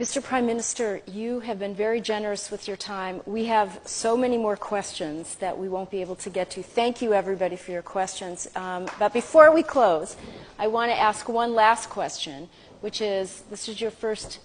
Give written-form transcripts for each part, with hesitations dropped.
Mr. Prime Minister, you have been very generous with your time. We have so many more questions that we won't be able to get to. Thank you, everybody, for your questions. But before we close, I want to ask one last question, which is, this is your first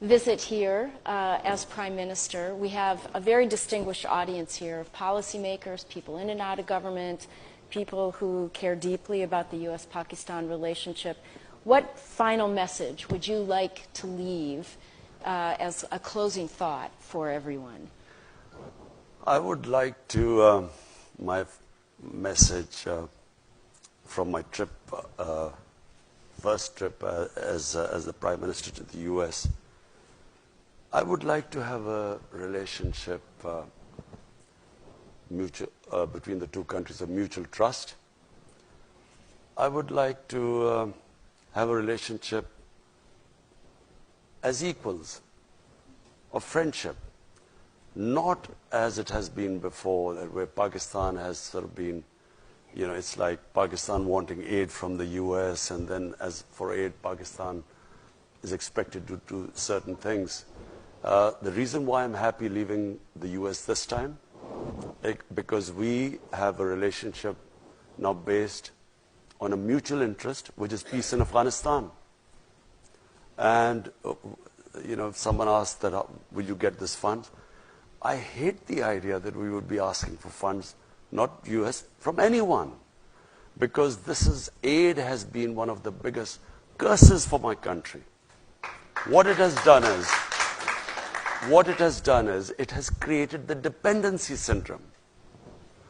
visit here as Prime Minister. We have a very distinguished audience here of policymakers, people in and out of government, people who care deeply about the U.S.-Pakistan relationship. What final message would you like to leave as a closing thought for everyone? I would like to, my message from my trip, first trip as the Prime Minister to the U.S., I would like to have a relationship between the two countries of mutual trust. I would like to have a relationship as equals of friendship, not as it has been before, where Pakistan has sort of been, you know, it's like Pakistan wanting aid from the U.S. and then as for aid, Pakistan is expected to do certain things. The reason why I'm happy leaving the U.S. this time, because we have a relationship now based on a mutual interest, which is peace in Afghanistan. And, you know, if someone asked that, will you get this funds? I hate the idea that we would be asking for funds, not U.S., from anyone. Because aid has been one of the biggest curses for my country. What it has done is, it has created the dependency syndrome.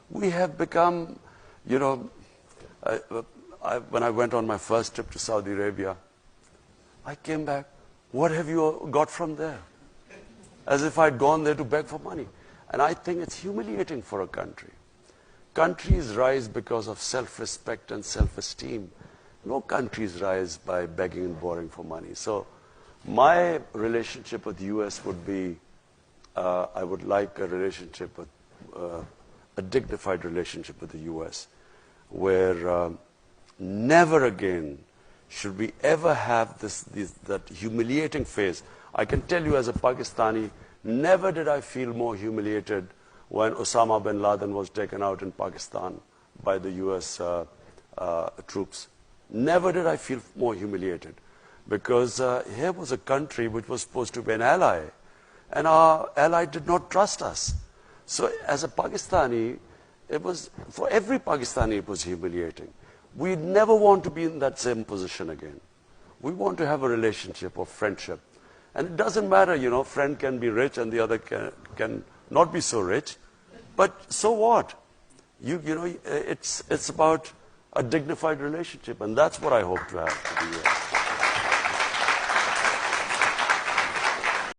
We have become, you know, when I went on my first trip to Saudi Arabia, I came back, what have you got from there? As if I'd gone there to beg for money. And I think it's humiliating for a country. Countries rise because of self-respect and self-esteem. No countries rise by begging and borrowing for money. So my relationship with the U.S. would be, I would like a relationship with, a dignified relationship with the U.S., where never again should we ever have that humiliating phase. I can tell you as a Pakistani, never did I feel more humiliated when Osama bin Laden was taken out in Pakistan by the U.S. Troops. Never did I feel more humiliated. Because here was a country which was supposed to be an ally, and our ally did not trust us. So as a Pakistani, for every Pakistani it was humiliating. We never want to be in that same position again. We want to have a relationship of friendship. And it doesn't matter, you know, friend can be rich and the other can not be so rich. But so what? You know, it's about a dignified relationship, and that's what I hope to have with the U.S.